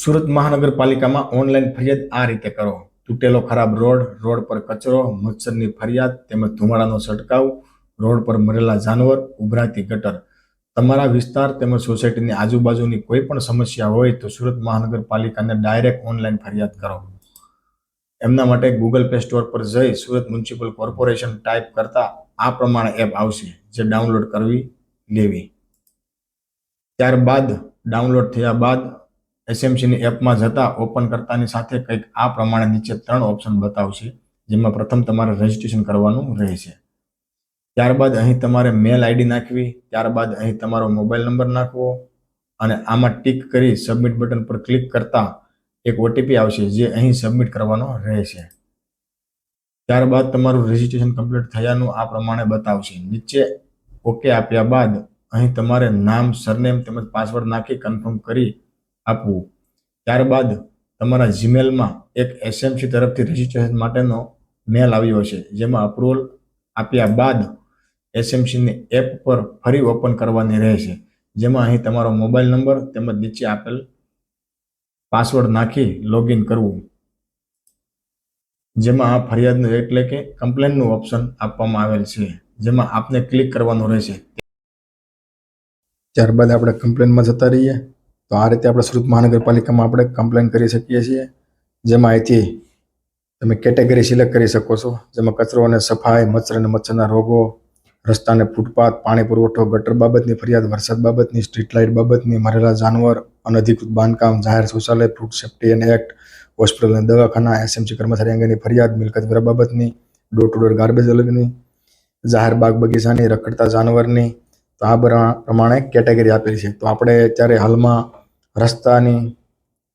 સુરત મહાનગરપાલિકામાં ઓનલાઈન ફરિયાદ આ રીતે કરો. તૂટેલો ખરાબ રોડ, રોડ પર કચરો, મચ્છરની ફરિયાદ તેમજ ધુમાડાનો છંટકાવ, રોડ પર મરેલા જાનવર, ઉભરાતી ગટર. તમારા વિસ્તાર તેમજ સોસાયટીની આજુબાજુની કોઈ પણ સમસ્યા હોય તો સુરત મહાનગરપાલિકાને ડાયરેક્ટ ઓનલાઈન ફરિયાદ કરો. એમના માટે ગૂગલ પ્લે સ્ટોર પર જઈ સુરત મ્યુનિસિપલ કોર્પોરેશન ટાઈપ કરતા આ પ્રમાણે એપ આવશે, જે ડાઉનલોડ કરવી લેવી. ત્યારબાદ ડાઉનલોડ થયા બાદ એસએમસીની એપમાં જતા ઓપન કરતાની સાથે કંઈક આ પ્રમાણે નીચે 3 ઓપ્શન બતાવશે, જેમાં પ્રથમ તમારે રજીસ્ટ્રેશન કરવાનું રહેશે. ત્યારબાદ અહીં તમારે મેલ આઈડી નાખવી, ત્યારબાદ અહીં તમારો મોબાઈલ નંબર નાખવો અને આમાં ટીક કરી સબમિટ બટન પર ક્લિક કરતા એક ઓટીપી આવશે, જે અહીં સબમિટ કરવાનો રહેશે. ત્યારબાદ તમારું રજીસ્ટ્રેશન કમ્પ્લીટ થયાનું આ પ્રમાણે બતાવશે. નીચે ઓકે આપ્યા બાદ અહીં તમારે નામ, સરનેમ તેમજ પાસવર્ડ નાખી કન્ફર્મ કરી આપવું. ત્યારબાદ તમારા જીમેલમાં એક એસએમસી તરફથી રજીસ્ટ્રેશન માટેનો મેલ આવ્યો હશે, જેમાં અપ્રુવલ આપ્યા બાદ એસએમસીની એપ પર ફરી ઓપન કરવાની રહેશે, જેમાં અહીં તમારો મોબાઈલ નંબર તેમજ નીચે આપેલ પાસવર્ડ નાખી લોગિન કરવું. જેમાં આ ફરિયાદનું એટલે કે કમ્પ્લેનનું ઓપ્શન આપવામાં આવેલ છે, જેમાં આપને ક્લિક કરવાનું રહેશે. ત્યારબાદ આપણે કમ્પ્લેનમાં જતા રહીએ તો આ રીતે આપણે સુરત મહાનગરપાલિકામાં આપણે કમ્પ્લેન કરી શકીએ છીએ. જેમાં અહીંથી તમે કેટેગરી સિલેક્ટ કરી શકો છો, જેમાં કચરો અને સફાઈ, મચ્છર અને મચ્છરના રોગો, રસ્તા અને ફૂટપાથ, પાણી પુરવઠો, ગટર બાબતની ફરિયાદ, વરસાદ બાબતની, સ્ટ્રીટ લાઇટ બાબતની, મરેલા જાનવર, અનધિકૃત બાંધકામ, જાહેર શૌચાલય, food safety and act, hospital અને દવાખાના, એસએમસી કર્મચારી અંગેની ફરિયાદ, મિલકત વેરા બાબતની, ડોર ટુ ડોર ગાર્બેજ અલગની, જાહેર બાગ બગીચાની, રખડતા જાનવરની. તો આ પ્રમાણે કેટેગરી આપેલી છે. તો આપણે અત્યારે હાલમાં રસ્તાની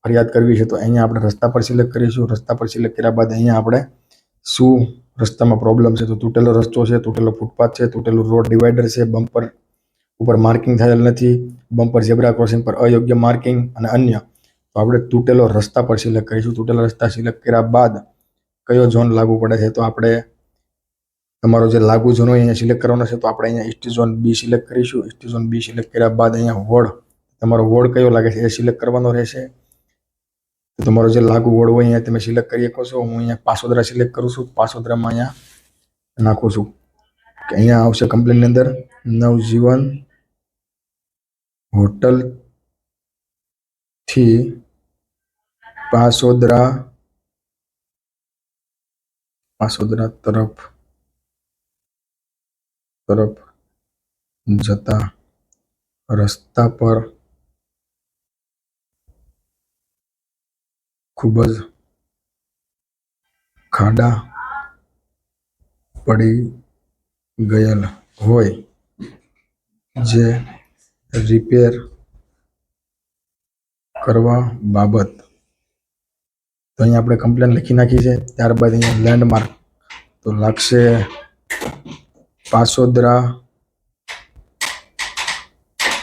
ફરિયાદ કરવી છે, તો અહીંયા આપણે રસ્તા પર સિલેક્ટ કરીશું. રસ્તા પર સિલેક્ટ કર્યા બાદ અહીંયા આપણે શું રસ્તામાં પ્રોબ્લેમ છે, તો તૂટેલો રસ્તો છે, તૂટેલો ફૂટપાથ છે, તૂટેલું રોડ ડિવાઈડર છે, બમ્પર ઉપર માર્કિંગ થયેલ નથી, બમ્પર ઝેબ્રા ક્રોસિંગ પર અયોગ્ય માર્કિંગ અને અન્ય. તો આપણે તૂટેલો રસ્તા પર સિલેક્ટ કરીશું. તૂટેલા રસ્તા સિલેક્ટ કર્યા બાદ કયો ઝોન લાગુ પડે છે, તો આપણે તમારો જે લાગુ ઝોન હોય અહીંયા સિલેક્ટ કરવાનો છે, તો આપણે અહીંયા ઈસ્ટ ઝોન બી સિલેક્ટ કરીશું. ઈસ્ટ ઝોન બી સિલેક્ટ કર્યા બાદ અહીંયા વોર્ડ, તમારો વોર્ડ કયો લાગે છે એ સિલેક્ટ કરવાનો રહેશે. તો તમારો જે લાગુ વોર્ડ હોય અહીંયા તમે સિલેક્ટ કરી શકો છો. હું અહીંયા પાસોદરા સિલેક્ટ કરું છું. પાસોદરામાં અહીંયા નાખું છું કે અહીંયા આવશે કમ્પ્લેનની અંદર નવજીવન હોટલથી પાસોદરા તરફ જતા રસ્તા પર ખૂબ જ ખાડા પડી ગયેલ હોય, જે રિપેર કરવા બાબત. તો અહીંયા આપણે કમ્પ્લેન લખી નાખી છે. ત્યારબાદ અહીંયા લેન્ડમાર્ક તો લાગશે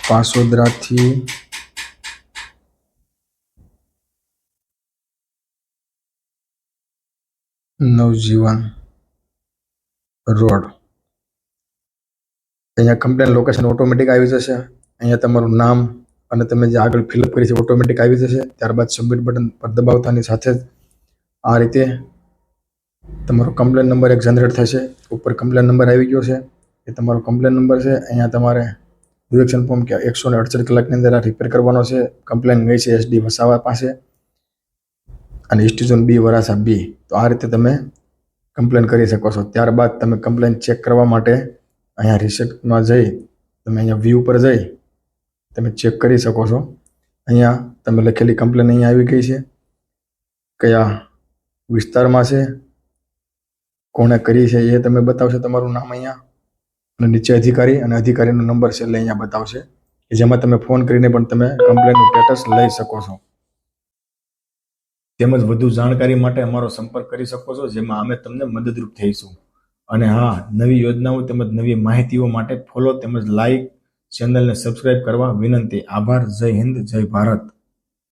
પાસોદરાથી નવજીવન રોડ. અહીંયા કમ્પ્લેન લોકેશન ઓટોમેટિક આવી જશે. અહીંયા તમારું નામ અને તમે જે આગળ ફિલઅપ કરી છે ઓટોમેટિક આવી જશે. ત્યારબાદ સબમિટ બટન પર દબાવતાની સાથે જ આ રીતે તમારો કમ્પ્લેન નંબર એક જનરેટ થશે. ઉપર કમ્પ્લેન નંબર આવી ગયો છે, એ તમારો કમ્પ્લેન નંબર છે. અહીંયા તમારે ડિરેક્શન ફોર્મ કે 168 કલાકની અંદર આ રિપેર કરવાનો છે. કમ્પ્લેન ગઈ છે એસડી વસાવા પાસે અને ઈસ્ટ ઝોન બી વરાછા બી. તો આ રીતે તમે કમ્પ્લેન કરી શકો છો. ત્યારબાદ તમે કમ્પ્લેન ચેક કરવા માટે અહીંયા રિસેપ્ટમાં જઈ તમે અહીંયા વ્યૂ પર જઈ તમે ચેક કરી શકો છો. અહીંયા તમે લખેલી કમ્પ્લેન અહીંયા આવી ગઈ છે, કયા વિસ્તારમાં છે, કોણે કરી છે એ તમે બતાવશે તમારું નામ અહીંયા, અને નીચે અધિકારી અને અધિકારીનો નંબર છે એટલે અહીંયા બતાવશે, કે જેમાં તમે ફોન કરીને પણ તમે કમ્પ્લેનનું સ્ટેટસ લઈ શકો છો. તેમજ વધુ જાણકારી માટે અમારો સંપર્ક કરી શકો છો, જેમાં અમે તમને મદદરૂપ થઈશું. અને હા, નવી યોજનાઓ તેમજ નવી માહિતીઓ માટે ફોલો તેમજ લાઈક ચેનલને સબસ્ક્રાઇબ કરવા વિનંતી. આભાર. જય હિન્દ, જય ભારત.